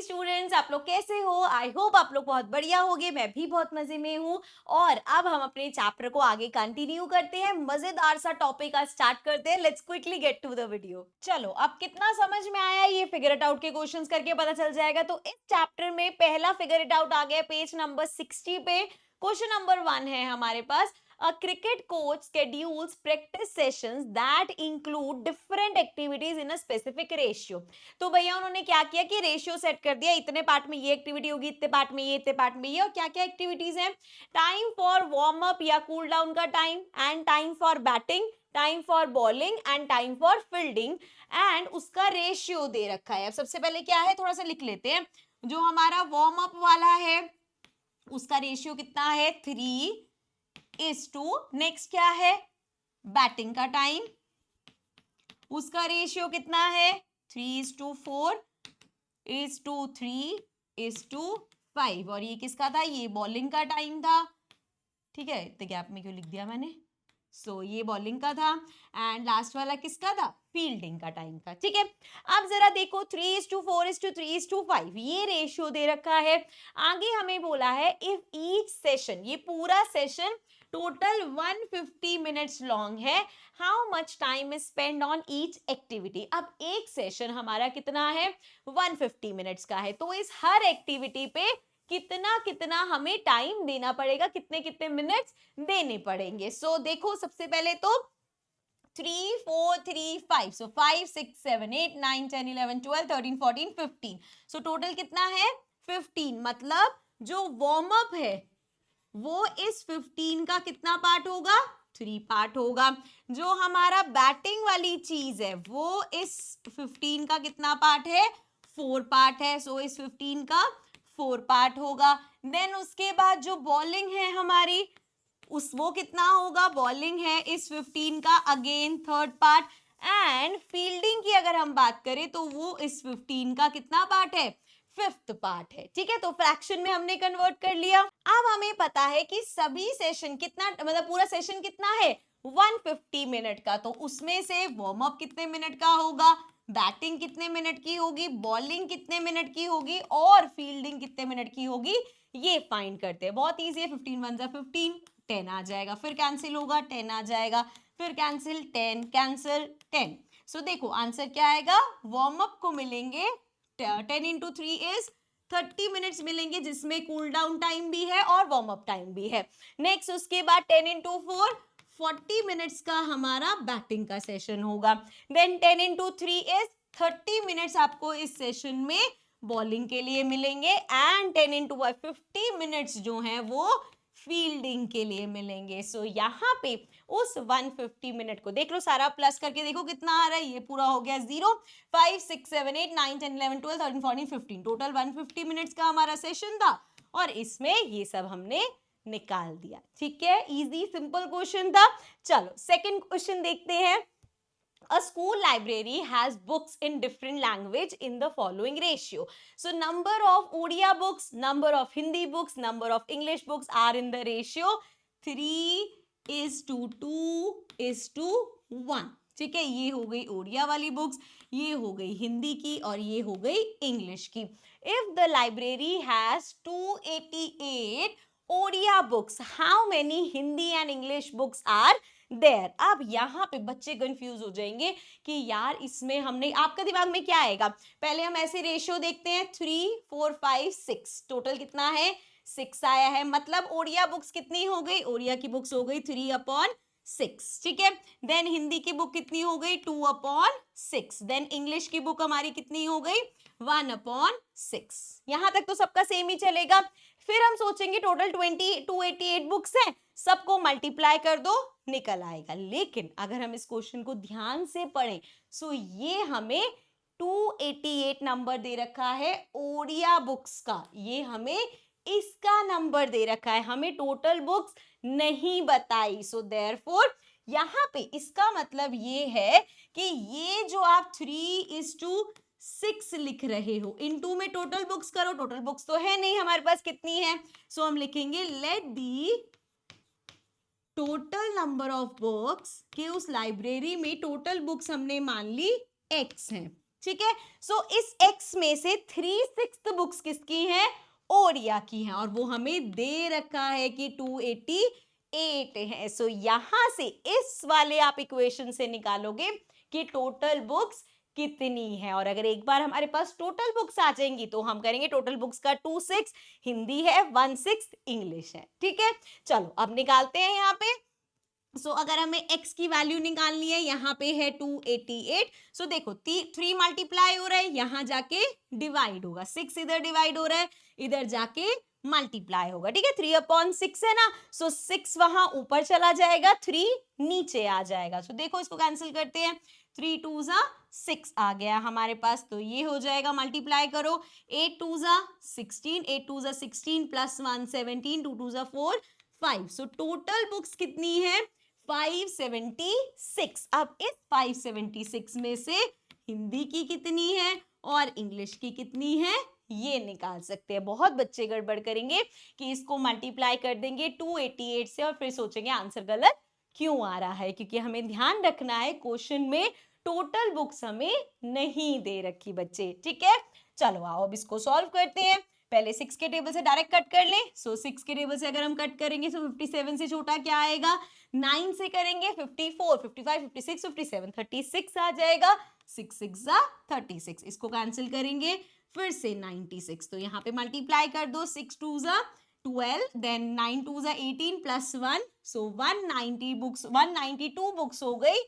Students, आप लोग कैसे हो? आई होप आप लोग बहुत बढ़िया होगे। मैं भी बहुत मजे में हूँ। और अब हम अपने चैप्टर को आगे कंटिन्यू करते हैं, मजेदार सा टॉपिक आज स्टार्ट करते हैं। Let's quickly get to the video. चलो, अब कितना समझ में आया ये फिगर इट आउट के क्वेश्चंस करके पता चल जाएगा। तो इस चैप्टर में पहला फिगर इट आउट आ गया पेज नंबर 60 पे। क्वेश्चन नंबर 1 है हमारे पास। A cricket coach schedules practice sessions that include different activities in a specific ratio. तो भैया उन्होंने क्या किया कि रेशियो सेट कर दिया, इतने पार्ट में ये एक्टिविटी होगी, इतने पार्ट में ये, इतने पार्ट में ये। और क्या क्या एक्टिविटीज हैं? टाइम फॉर वार्म अप या कूल डाउन का time, and time for batting, time for bowling and time for fielding, and उसका रेशियो दे रखा है। अब सबसे पहले क्या है, थोड़ा सा लिख लेते हैं। जो हमारा वार्म अप वाला है उसका रेशियो कितना है? 3:2। नेक्स्ट क्या है? बैटिंग का टाइम, उसका रेशियो कितना है? 3:4 3:5। और ये किसका था? ये बॉलिंग का टाइम था। ठीक है, इतने गैप में क्यों लिख दिया मैंने? ये बॉलिंग का था। एंड लास्ट वाला किसका था? फील्डिंग का टाइम था। ठीक है, अब जरा देखो 3:4 3:5 ये रेशियो दे रखा है। आगे हमें बोला है इफ ईच सेशन, ये पूरा सेशन टोटल 150 मिनट्स लॉन्ग है, how much time is spend on each activity. अब एक सेशन हमारा कितना है? 150 मिनट्स का है। तो इस हर एक्टिविटी पे कितना कितना हमें टाइम देना पड़ेगा, कितने कितने मिनट्स देने पड़ेंगे। देखो सबसे पहले तो 3 4 3 5, 5 6 7 8 9 10 11 12 13 14 15। टोटल कितना है? 15। मतलब जो वार्म अप है वो इस 15 का कितना पार्ट होगा? 3 पार्ट होगा। जो हमारा बैटिंग वाली चीज है वो इस 15 का कितना पार्ट है? 4 पार्ट है। इस 15 का 4 पार्ट होगा। देन उसके बाद जो बॉलिंग है हमारी वो कितना होगा? बॉलिंग है इस 15 का again 3rd part. And fielding की अगर हम बात करें तो वो इस 15 का कितना पार्ट है? 5th पार्ट है। ठीक है, तो फ्रैक्शन में हमने कन्वर्ट कर लिया। अब हमें पता है कि सभी सेशन कितना, मतलब पूरा सेशन कितना है? 150 मिनट का। तो उसमें से वार्म अप कितने मिनट का होगा, बैटिंग कितने मिनट की होगी, बॉलिंग कितने मिनट की होगी और फील्डिंग कितने मिनट की होगी, ये फाइंड करते हैं। बहुत इजी है। 15 1 15, 10 आ जाएगा, फिर कैंसिल होगा, 10 आ जाएगा, फिर कैंसिल, 10 कैंसिल, 10। देखो आंसर क्या आएगा? वार्म अप को मिलेंगे 10 into 3 is 30 मिनट्स मिलेंगे, जिसमें कूल डाउन टाइम भी है और वार्म अप टाइम भी है। नेक्स्ट उसके बाद 10 into 4 40 मिनट्स का हमारा बैटिंग का सेशन होगा। देन 10 into 3 is 30 मिनट्स आपको इस सेशन में बॉलिंग के लिए मिलेंगे। एंड 10 into 50 मिनट्स जो हैं वो फील्डिंग के लिए मिलेंगे। यहाँ पे उस 150 मिनट को देख लो, सारा प्लस करके देखो कितना आ रहा है। ये पूरा हो गया 0, 5 6 7 8 9 10 11 12 13 14 15। टोटल 150 मिनट्स का हमारा सेशन था और इसमें ये सब हमने निकाल दिया। ठीक है, इजी सिंपल क्वेश्चन था। चलो सेकंड क्वेश्चन देखते हैं। A school library has books in different language in the following ratio. Number of Odia books, number of Hindi books, number of English books are in the ratio 3:2:1। ठीक है, ये हो गई ओडिया वाली बुक्स, ये हो गई हिंदी की और ये हो गई इंग्लिश की। If the library has 288 Odia books, how many Hindi and English books are there. अब यहाँ पे बच्चे कंफ्यूज हो जाएंगे कि यार इसमें हमने, आपका दिमाग में क्या आएगा? पहले हम ऐसे रेशियो देखते हैं, 3 4 5 6, टोटल कितना है? 6 आया है। मतलब ओडिया बुक्स कितनी हो गई? ओडिया की बुक्स हो गई 3/6। ठीक है, देन हिंदी की बुक कितनी हो गई? 2/6। देन इंग्लिश की बुक हमारी कितनी हो गई? 1/6। यहां तक तो सबका सेम ही चलेगा। फिर हम सोचेंगे टोटल 288 बुक्स हैं, सबको मल्टीप्लाई कर दो, निकल आएगा। लेकिन अगर हम इस क्वेश्चन को ध्यान से पढ़ें ये हमें 288 नंबर दे रखा है ओडिया बुक्स का, ये हमें इसका नंबर दे रखा है, हमें टोटल बुक्स नहीं बताई। देयरफॉर यहाँ पे इसका मतलब ये है कि ये जो आप 3:6 लिख रहे हो, इनटू में टोटल बुक्स करो, टोटल बुक्स तो है नहीं हमारे पास, कितनी है? हम लिखेंगे let the total number of books, कि उस लाइब्रेरी में टोटल बुक्स हमने मान ली x हैं। ठीक है। सो इस x में से 3/6 बुक्स किसकी हैं? ओरिया की हैं, और वो हमें दे रखा है कि 288 है। सो यहां से इस वाले आप इक्वेशन से निकालोगे कि टोटल बुक्स कितनी है, और अगर एक बार हमारे पास टोटल बुक्स आ जाएंगी तो हम करेंगे टोटल बुक्स का 26 हिंदी है, 1/6 इंग्लिश है। ठीक है, चलो अब निकालते हैं यहाँ पे। अगर हमें x की वैल्यू निकालनी है, यहाँ पे है 288। देखो 3 मल्टीप्लाई हो रहा है, यहाँ जाके डिवाइड होगा, 6 इधर डिवाइड हो रहा है, इधर जाके मल्टीप्लाई होगा। ठीक है, 3/6 है ना, 6 वहां ऊपर चला जाएगा, 3 नीचे आ जाएगा। देखो इसको कैंसिल करते हैं, 3 2 6 आ गया हमारे पास, तो ये हो जाएगा, मल्टीप्लाई करो, 8 2 16, 8 2 16 प्लस 1 17, 2 2 4 5। टोटल बुक्स कितनी है? 576। अब इस 576 में से हिंदी की कितनी है और इंग्लिश की कितनी है, ये निकाल सकते हैं। बहुत बच्चे गड़बड़ करेंगे कि इसको मल्टीप्लाई कर देंगे 288 से और फिर सोचेंगे आंसर गलत क्यों आ रहा है, क्योंकि हमें ध्यान रखना है क्वेश्चन में टोटल बुक्स हमें नहीं दे रखी बच्चे। ठीक है, चलो आओ अब इसको सॉल्व करते हैं। पहले 6 के टेबल से डायरेक्ट कट कर लें। 6 के टेबल से अगर हम कट करेंगे तो 57 से छोटा क्या आएगा? 9 से करेंगे 54, 55, 56, 57, 36 आ जाएगा। 6 6 36, इसको कैंसिल करेंगे, फिर से 96। तो यहाँ पे मल्टीप्लाई कर दो, 6 2 12, देन 9 2 18 प्लस 1, सो 190 बुक्स, 192 बुक्स हो गई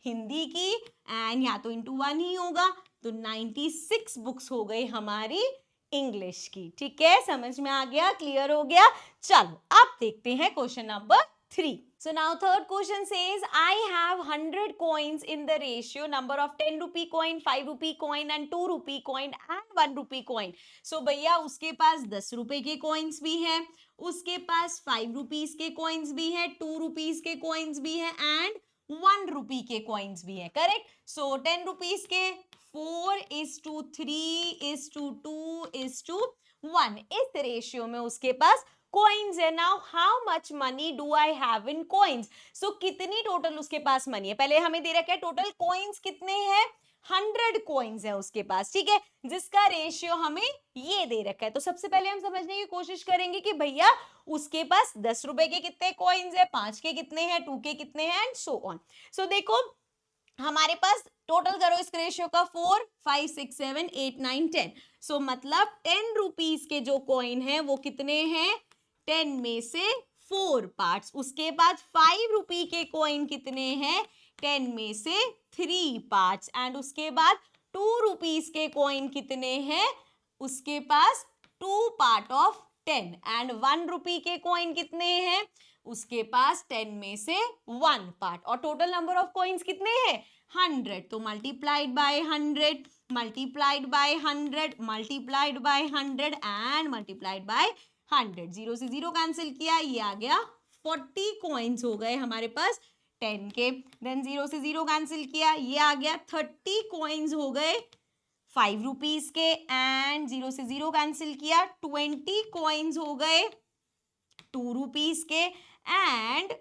हिंदी की, एंड या तो इंटू 1 ही होगा, तो 96 बुक्स हो गई हमारी इंग्लिश की। ठीक है, समझ में आ गया, क्लियर हो गया। चलो अब देखते हैं question number 3. So now third question says I have 100 coins in the ratio number of 10 rupee coin, 5 rupee coin and 2 rupee coin and 1 rupee coin. So भैया उसके पास 10 रुपए के coins भी हैं, उसके पास 5 rupees के coins भी हैं, 2 rupees के coins भी हैं and 1 rupee के coins भी हैं, करेक्ट। सो 10 rupees के 4:3:2:1 इस रेशियो में उसके पास coins है। Now how much money do I have in coins? सो कितनी टोटल उसके पास मनी है, पहले हमें दे रखा है टोटल coins कितने हैं, 100 coins है उसके पास। ठीक है, जिसका रेशियो हमें ये दे रखा है। तो सबसे पहले हम समझने की कोशिश करेंगे कि भैया उसके पास 10 रुपए के कितने coins है, 5 के कितने हैं, 2 के कितने हैं एंड सो ऑन। सो देखो हमारे पास टोटल करो इस रेशियो का, 4 5 6 7 8 9 10। सो मतलब 10 रुपीज के जो कॉइन है वो कितने हैं, 10 में से 4 पार्ट्स। उसके बाद 5 रुपी के कॉइन कितने हैं, 10 में से 3 पार्ट्स। एंड उसके बाद 2 रुपीज के कॉइन कितने हैं, उसके पास 2 पार्ट ऑफ 10। एंड 1 रुपी के कॉइन कितने हैं, उसके पास 10 में से 1 पार्ट। और टोटल नंबर ऑफ कॉइन्स कितने हैं, 100। तो multiplied by 100, multiplied by 100, multiplied by 100 and multiplied by 100। 0 से 0 कैंसिल किया, ये आ गया 40 कॉइन्स हो गए हमारे पास 10 के। देन 0 से 0 कैंसिल किया, ये आ गया 30 कॉइन्स हो गए 5 रुपीज के। एंड 0 से 0 कैंसिल किया, 20 कॉइन्स हो गए 2 रुपीज के। एंड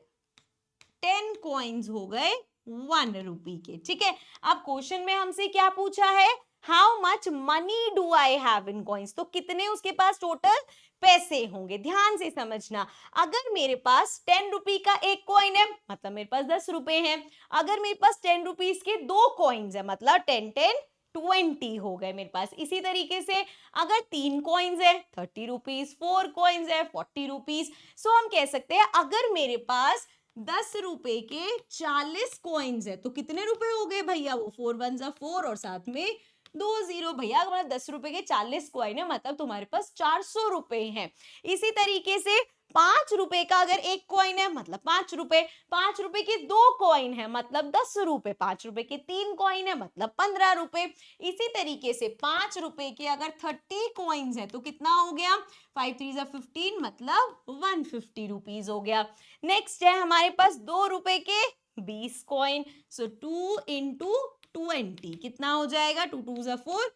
10 कॉइन्स हो गए 1 रुपी के। ठीक है, अब क्वेश्चन में हमसे क्या पूछा है, how much money do I have in coins? तो कितने उसके पास टोटल पैसे होंगे। ध्यान से समझना, अगर मेरे पास 10 रुपी का एक कॉइन है मतलब मेरे पास 10 रुपए हैं। अगर मेरे पास 10 रुपीज के 2 कॉइन्स है मतलब 10 10 20 हो गए मेरे पास। इसी तरीके से अगर 3 कॉइन्स है 30 रुपीज, 4 कॉइन्स है 40 रुपीज। सो हम कह सकते हैं अगर मेरे पास 10 रुपए के 40 कॉइन्स है तो कितने रुपए हो गए भैया, वो 4 1 4 और साथ में 2 0। भैया अगर 10 रुपए के 40 कॉइन है मतलब तुम्हारे पास 400 रुपए हैं। इसी तरीके से 5 रुपए का अगर एक कॉइन है मतलब 5 रुपए, 5 रुपए के 2 कॉइन है मतलब 10 रुपए, 5 रुपए के 3 कॉइन है मतलब 15 रुपए। इसी तरीके से 5 रुपए के अगर 30 कॉइन्स है तो कितना हो गया, 5 3 15 मतलब 150 रुपीज हो गया। नेक्स्ट है हमारे पास 2 रुपए के 20 कॉइन। सो 2 into 20 कितना हो जाएगा, 2 2 4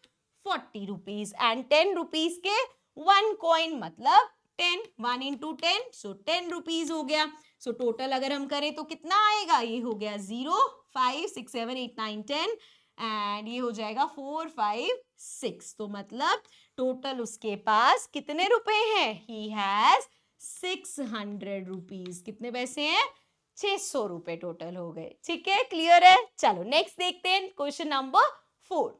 40 रुपीज। एंड 10 रुपीज के 1 कॉइन मतलब 10, 1 into 10 सो 10 रुपीज हो गया। सो टोटल अगर हम करें तो कितना आएगा, ये हो गया 0 5 6 7 8 9 10 एंड ये हो जाएगा 4 5 6। तो मतलब टोटल उसके पास कितने रुपए हैं? He has 600 rupees. कितने पैसे हैं? 600 रुपए टोटल हो गए। ठीक है, क्लियर है? चलो नेक्स्ट देखते हैं क्वेश्चन नंबर 4।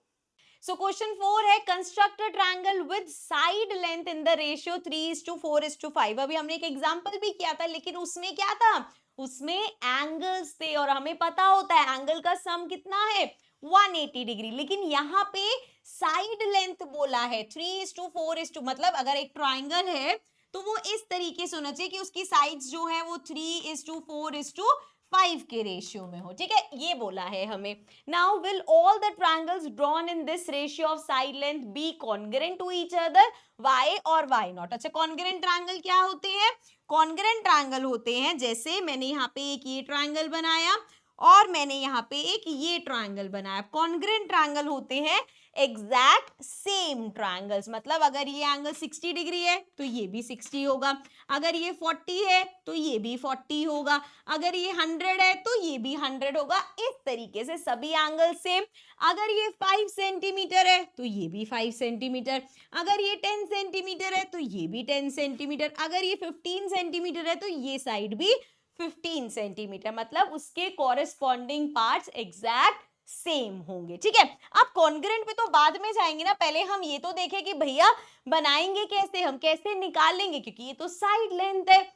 सो क्वेश्चन 4 है construct a triangle with side length in the ratio 3:4:5। अभी हमने एक एग्जांपल भी किया था, लेकिन उसमें क्या था? उसमें एंगल्स थे और हमें पता होता है एंगल का सम कितना है? 180 डिग्री। लेकिन यहाँ पे साइड लेंथ बोला है 3:4, मतलब अगर एक ट्राइंगल है तो वो इस तरीके से होना चाहिए कि उसकी साइड्स जो है वो 3:4:5 के रेशियो में हो। ठीक है, ये बोला है हमें। Now will all the triangles drawn in this ratio of side length be congruent to each other, why और वाई नॉट? अच्छा, कॉन्ग्रुएंट ट्रायंगल क्या होते हैं? कॉन्ग्रुएंट ट्रायंगल होते हैं जैसे मैंने यहाँ पे एक ये ट्रायंगल बनाया और मैंने यहाँ पे एक ये ट्रायंगल बनाया। कॉन्ग्रुएंट ट्रायंगल होते हैं एग्जैक्ट सेम ट्रायंगल्स, मतलब अगर ये एंगल 60 डिग्री है तो ये भी 60 होगा, अगर ये 40 है तो ये भी 40 होगा, अगर ये 100 है तो ये भी 100 होगा। इस तरीके से सभी एंगल सेम। अगर ये 5 सेंटीमीटर है तो ये भी 5 सेंटीमीटर, अगर ये 10 सेंटीमीटर है तो ये भी 10 सेंटीमीटर, अगर ये 15 सेंटीमीटर है तो ये साइड भी 15 सेंटीमीटर, मतलब उसके कॉरेस्पॉन्डिंग पार्ट्स एग्जैक्ट सेम होंगे। ठीक है, अब कॉन्ग्रुएंट पे तो बाद में जाएंगे ना, पहले हम ये तो देखें कि भैया बनाएंगे कैसे, हम कैसे निकालेंगे, क्योंकि ये तो साइड लेंथ है।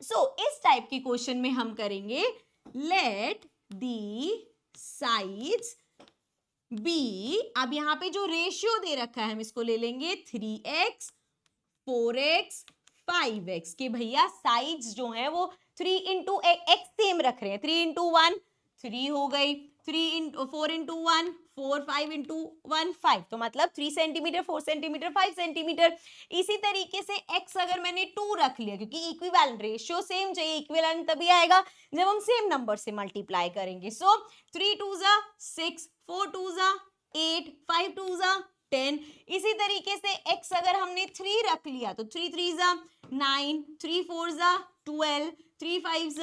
सो इस टाइप की क्वेश्चन में हम करेंगे लेट दी साइड्स बी। अब यहाँ पे जो रेशियो दे रखा है हम इसको ले लेंगे 3x 4x 5x के भैया साइड्स जो है वो 3 इंटू एक्स सेम रख रहे हैं। 3 इंटू 1 3 हो गई, 3 इंटू 4 इंटू 1 4, 5 इंटू 1 5, तो मतलब 3 सेंटीमीटर 4 सेंटीमीटर 5 सेंटीमीटर। इसी तरीके से x अगर मैंने 2 रख लिया, क्योंकि इक्विवेलेंट रेशियो सेम चाहिए, इक्विवेलेंट तभी आएगा जब हम सेम नंबर से मल्टीप्लाई करेंगे। सो 3 2 6 4 2 8 5 2 10। इसी तरीके से x अगर हमने 3 रख लिया तो 3 3 9 3 4 12 3 5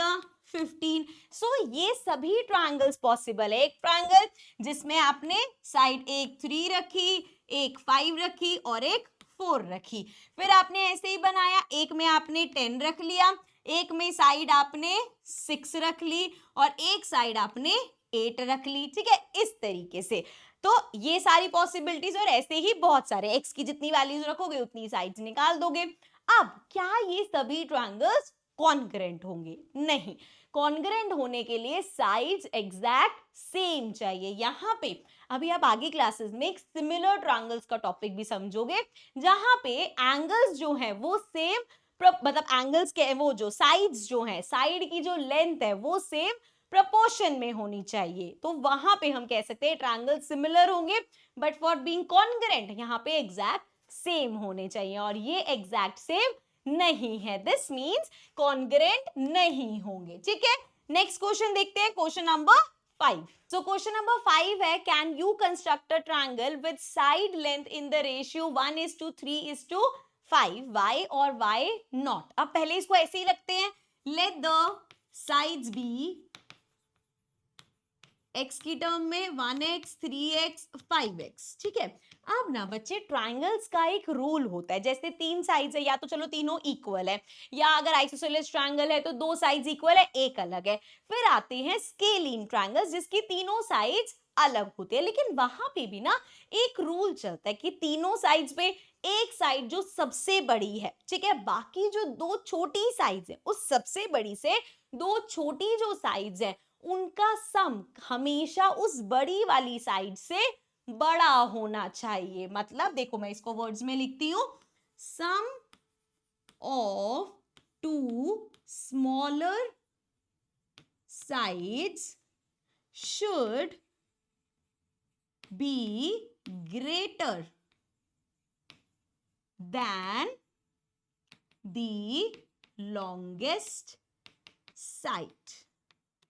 15। सो ये सभी ट्रायंगल्स पॉसिबल है। एक ट्रायंगल जिसमें आपने साइड एक 3 रखी, एक 5 रखी और एक 4 रखी, फिर आपने ऐसे ही बनाया, एक में आपने 10 रख लिया, एक में साइड आपने 6 रख ली और एक साइड आपने 8 रख ली। ठीक है, इस तरीके से तो ये सारी पॉसिबिलिटीज, और ऐसे ही बहुत सारे x की जितनी वैल्यूज रखोगे उतनी साइड्स निकाल दोगे। अब क्या ये सभी ट्रायंगल्स कॉन्ग्रुएंट होंगे? नहीं, कॉन्ग्रुएंट होने के लिए साइड्स एग्जैक्ट सेम चाहिए। यहाँ पे अभी आप आगे क्लासेस में एक सिमिलर ट्रायंगल्स का टॉपिक भी समझोगे, जहां पे एंगल्स जो है वो सेम, मतलब एंगल्स के वो जो साइड्स जो है, साइड की जो लेंथ है वो सेम प्रपोर्शन में होनी चाहिए। तो वहां पे हम कह सकते हैं ट्रायंगल सिमिलर होंगे, बट फॉर बीइंग कॉन्ग्रुएंट यहाँ पे एग्जैक्ट सेम होने चाहिए, और ये एग्जैक्ट सेम नहीं है, दिस मींस कॉन्ग्रुएंट नहीं होंगे। ठीक है, नेक्स्ट क्वेश्चन देखते हैं, question number 5। So question number 5 है can you construct a triangle with side length in the ratio 1:3:5, why और वाई नॉट? अब पहले इसको ऐसे ही लगते हैं, let the sides be x की टर्म में 1x 3x 5x। ठीक है, अब ना बच्चे ट्रायंगल्स का एक रूल होता है, जैसे 3 साइड्स है या तो चलो तीनों इक्वल है, या अगर आइसोसेलेस ट्रायंगल है तो 2 साइड्स इक्वल है एक अलग है। फिर आते हैं स्केलीन ट्रायंगल्स जिसकी तीनों साइड्स अलग होते हैं, लेकिन वहां पे भी ना एक रूल चलता है कि तीनों साइड्स पे एक साइड जो सबसे बड़ी है, ठीक है, बाकी जो 2 छोटी साइड्स है उस सबसे बड़ी से 2 छोटी जो साइड्स है उनका सम हमेशा उस बड़ी वाली साइड से बड़ा होना चाहिए। मतलब देखो मैं इसको वर्ड्स में लिखती हूं, sum of 2 smaller sides should be greater than the longest side।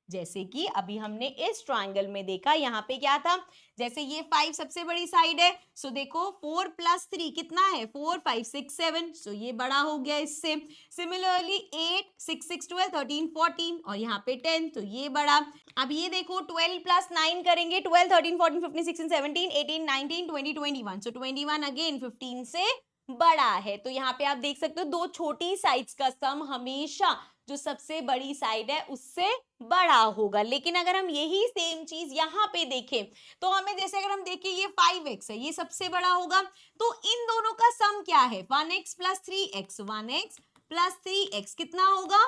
जैसे कि अभी हमने इस ट्राइंगल में देखा, यहाँ पे क्या था, जैसे ये 5 सबसे बड़ी साइड है, सो देखो 4 + 3 कितना है, 4 5 6 7, सो ये बड़ा हो गया इससे। सिमिलरली 8 6 6 12 13 14 और यहाँ पे 10, तो ये बड़ा। अब ये देखो 12 + 9 करेंगे, 12 13 14 15 16 17 18 19 20 21, सो 21 अगेन 15 से बड़ा है। तो यहाँ पे आप देख सकते हो दो छोटी साइड्स का सम हमेशा जो सबसे बड़ी साइड है उससे बड़ा होगा। लेकिन अगर हम यही सेम चीज यहाँ पे देखें तो हमें, जैसे अगर हम देखें ये 5x है, ये सबसे बड़ा होगा, तो इन दोनों का सम क्या है, 1x + 3x, 1x + 3x कितना होगा,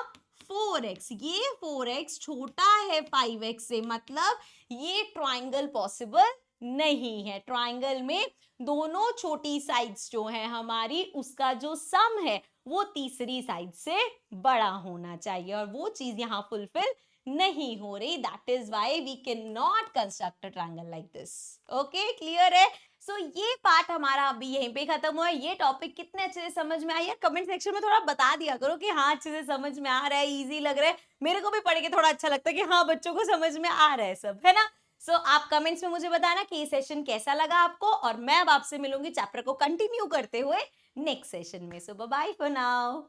4x। ये 4x छोटा है 5x से, मतलब ये ट्राइंगल पॉसिबल नहीं है। ट्राइंगल में दोनों छोटी साइड्स जो है हमारी, उसका जो सम है वो तीसरी साइड से बड़ा होना चाहिए, और वो चीज यहाँ फुलफिल नहीं हो रही। That is why we can not construct a triangle like this. Okay, clear है? सो ये पार्ट हमारा अभी यहीं पे खत्म हुआ। ये टॉपिक कितने अच्छे से समझ में आई है, कमेंट सेक्शन में थोड़ा बता दिया करो कि हाँ अच्छे से समझ में आ रहा है, इजी लग रहा है। मेरे को भी पढ़ के थोड़ा अच्छा लगता है कि हाँ बच्चों को समझ में आ रहा है सब, है ना? सो आप कमेंट्स में मुझे बताना कि ये सेशन कैसा लगा आपको, और मैं अब आपसे मिलूंगी चैप्टर को कंटिन्यू करते हुए नेक्स्ट सेशन में। सो बाय बाय फॉर नाउ।